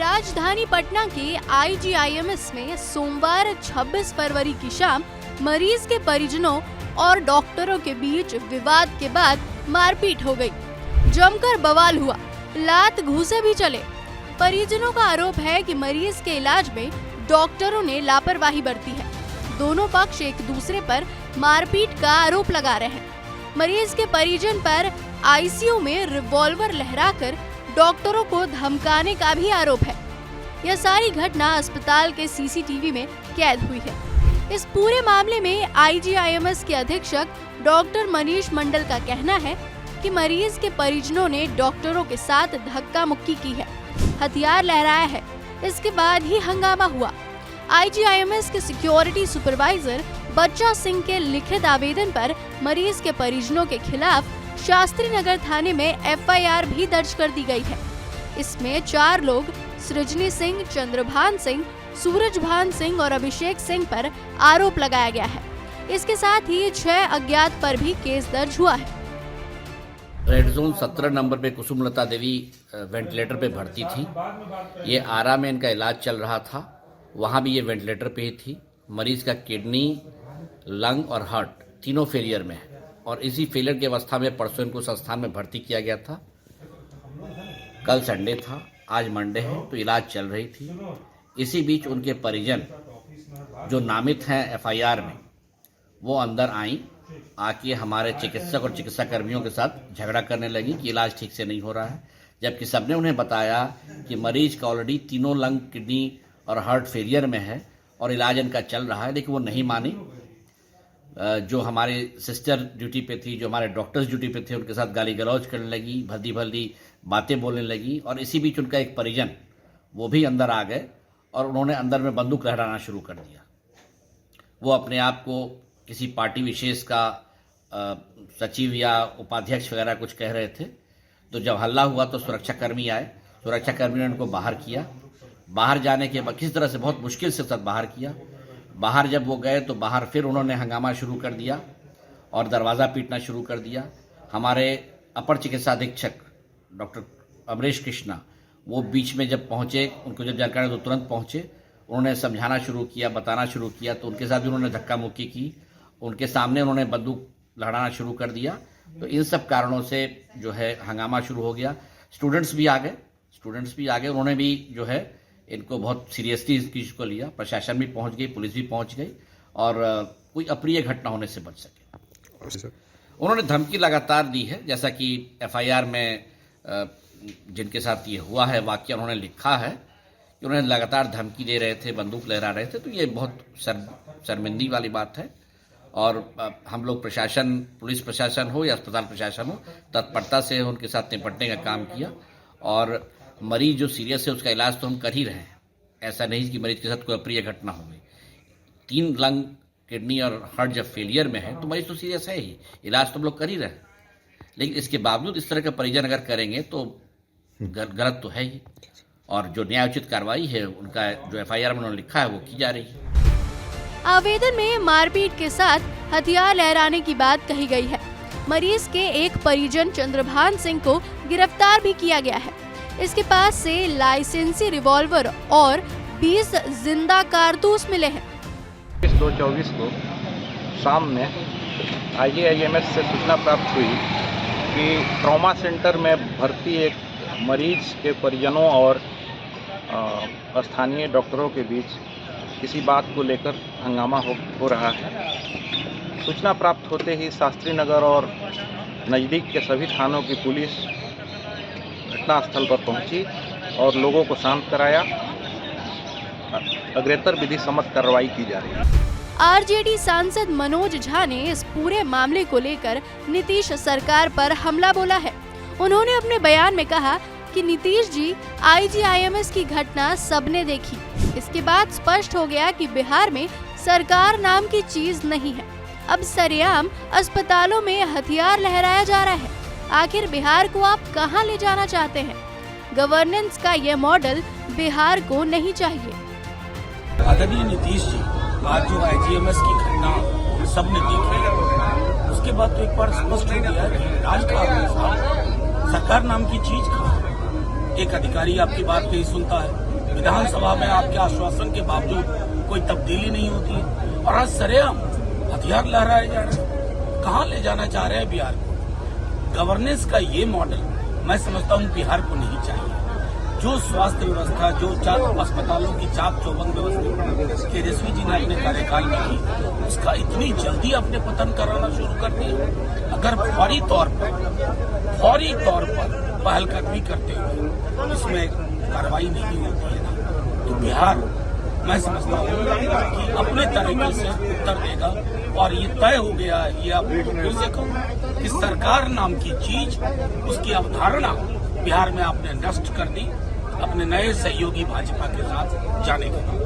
राजधानी पटना के IGIMS में सोमवार 26 फरवरी की शाम मरीज के परिजनों और डॉक्टरों के बीच विवाद के बाद मारपीट हो गई। जमकर बवाल हुआ, लात घूंसे भी चले। परिजनों का आरोप है कि मरीज के इलाज में डॉक्टरों ने लापरवाही बरती है। दोनों पक्ष एक दूसरे पर मारपीट का आरोप लगा रहे हैं। मरीज के परिजन पर ICU में रिवॉल्वर लहराकर डॉक्टरों को धमकाने का भी आरोप है। यह सारी घटना अस्पताल के CCTV में कैद हुई है। इस पूरे मामले में IGIMS के अधीक्षक डॉक्टर मनीष मंडल का कहना है कि मरीज के परिजनों ने डॉक्टरों के साथ धक्का मुक्की की है, हथियार लहराया है। इसके बाद ही हंगामा हुआ। IGIMS के सिक्योरिटी सुपरवाइजर बच्चा सिंह के लिखित आवेदन पर मरीज के परिजनों के खिलाफ शास्त्री नगर थाने में FIR भी दर्ज कर दी गई है। इसमें 4 लोग सृजनी सिंह, चंद्रभान सिंह, सूरजभान सिंह और अभिषेक सिंह पर आरोप लगाया गया है। इसके साथ ही 6 अज्ञात पर भी केस दर्ज हुआ है। रेड जोन 17 नंबर पे कुसुमलता देवी वेंटिलेटर पे भर्ती थी। ये आरा में इनका इलाज चल रहा था, वहाँ भी ये वेंटिलेटर पे ही थी। मरीज का किडनी, लंग और हार्ट तीनों फेलियर में है और इसी फेलियर की अवस्था में परसों इनको संस्थान में भर्ती किया गया था। कल संडे था, आज मंडे है, तो इलाज चल रही थी। इसी बीच उनके परिजन जो नामित हैं FIR में, वो अंदर आई, आके हमारे चिकित्सक और चिकित्सा कर्मियों के साथ झगड़ा करने लगी कि इलाज ठीक से नहीं हो रहा है, जबकि सबने उन्हें बताया कि मरीज का ऑलरेडी तीनों लंग, किडनी और हार्ट फेलियर में है और इलाज इनका चल रहा है। लेकिन वो नहीं मानी। जो हमारे सिस्टर ड्यूटी पे थी, जो हमारे डॉक्टर्स ड्यूटी पे थे, उनके साथ गाली गलौज करने लगी, भद्दी भल्दी बातें बोलने लगी। और इसी बीच उनका एक परिजन वो भी अंदर आ गए और उन्होंने अंदर में बंदूक लहराना शुरू कर दिया। वो अपने आप को किसी पार्टी विशेष का सचिव या उपाध्यक्ष वगैरह कुछ कह रहे थे। तो जब हल्ला हुआ तो सुरक्षाकर्मी आए, सुरक्षाकर्मी ने उनको बाहर किया। बाहर जाने के बाद किसी तरह से बहुत मुश्किल से सब बाहर किया। बाहर जब वो गए तो बाहर फिर उन्होंने हंगामा शुरू कर दिया और दरवाज़ा पीटना शुरू कर दिया। हमारे अपर चिकित्सा अधीक्षक डॉक्टर अमरेश कृष्णा वो बीच में जब पहुंचे, उनको जब जानकारी तो तुरंत पहुंचे। उन्होंने समझाना शुरू किया, बताना शुरू किया, तो उनके साथ भी उन्होंने धक्का मुक्की की। उनके सामने उन्होंने बंदूक लहराना शुरू कर दिया। तो इन सब कारणों से जो है हंगामा शुरू हो गया। स्टूडेंट्स भी आ गए, उन्होंने भी जो है इनको बहुत सीरियसली इस चीज़ को लिया। प्रशासन भी पहुंच गई, पुलिस भी पहुंच गई और कोई अप्रिय घटना होने से बच सके। उन्होंने धमकी लगातार दी है, जैसा कि FIR में जिनके साथ ये हुआ है वाकया उन्होंने लिखा है कि उन्होंने लगातार धमकी दे रहे थे, बंदूक लहरा रहे थे। तो ये बहुत शर्मिंदगी वाली बात है और हम लोग प्रशासन, पुलिस प्रशासन हो या अस्पताल प्रशासन हो, तत्परता से उनके साथ निपटने का काम किया। और मरीज जो सीरियस है उसका इलाज तो हम कर ही रहे हैं। ऐसा नहीं कि मरीज के साथ कोई अप्रिय घटना हो गई। 3 लंग, किडनी और हार्ट जब फेलियर में है तो मरीज तो सीरियस है ही, इलाज तो हम लोग कर ही रहे हैं। लेकिन इसके बावजूद इस तरह का परिजन अगर करेंगे तो गलत तो है ही और जो न्यायोचित कार्रवाई है उनका जो FIR में उन्होंने लिखा है वो की जा रही है। आवेदन में मारपीट के साथ हथियार लहराने की बात कही गई है। मरीज के एक परिजन चंद्रभान सिंह को गिरफ्तार भी किया गया है। इसके पास से लाइसेंसी रिवॉल्वर और 20 जिंदा कारतूस मिले हैं। 2/24 को शाम में IGIMS से सूचना प्राप्त हुई कि ट्रॉमा सेंटर में भर्ती एक मरीज के परिजनों और स्थानीय डॉक्टरों के बीच किसी बात को लेकर हंगामा हो रहा है। सूचना प्राप्त होते ही शास्त्री नगर और नज़दीक के सभी थानों की पुलिस घटनास्थल पर पहुंची और लोगों को शांत कराया। अग्रेतर विधि सम्मत कार्रवाई की जा रही है। RJD सांसद मनोज झा ने इस पूरे मामले को लेकर नीतीश सरकार पर हमला बोला है। उन्होंने अपने बयान में कहा कि नीतीश जी, IGIMS की घटना सबने देखी। इसके बाद स्पष्ट हो गया कि बिहार में सरकार नाम की चीज नहीं है। अब सरेआम अस्पतालों में हथियार लहराया जा रहा है। आखिर बिहार को आप कहां ले जाना चाहते हैं? गवर्नेंस का ये मॉडल बिहार को नहीं चाहिए। आदरणीय नीतीश जी, आज जो IGIMS की घटना सबने देखी, उसके बाद तो एक बार स्पष्ट हो गया कि राज का सरकार नाम की चीज का एक अधिकारी आपकी बात नहीं सुनता है। विधानसभा में आपके आश्वासन के बावजूद कोई तब्दीली नहीं होती है और आज सरेआम हथियार लहराए जा रहे हैं। कहाँ ले जाना चाह रहे हैं बिहार को? गवर्नेंस का ये मॉडल मैं समझता हूँ बिहार को नहीं चाहिए। जो स्वास्थ्य व्यवस्था, जो अस्पतालों की चाक चौबंद व्यवस्था तेजस्वी जी ने अपने कार्यकाल में की, उसका इतनी जल्दी अपने पतन कराना शुरू कर दिया। अगर फौरी तौर पर पहलकदमी करते हुए इसमें कार्रवाई नहीं होती है ना, तो बिहार मैं समझता हूँ कि अपने तरीके से उत्तर देगा। और ये तय हो गया है, ये आपको फिर से कहूँ कि सरकार नाम की चीज, उसकी अवधारणा बिहार में आपने नष्ट कर दी अपने नए सहयोगी भाजपा के साथ जाने के बाद।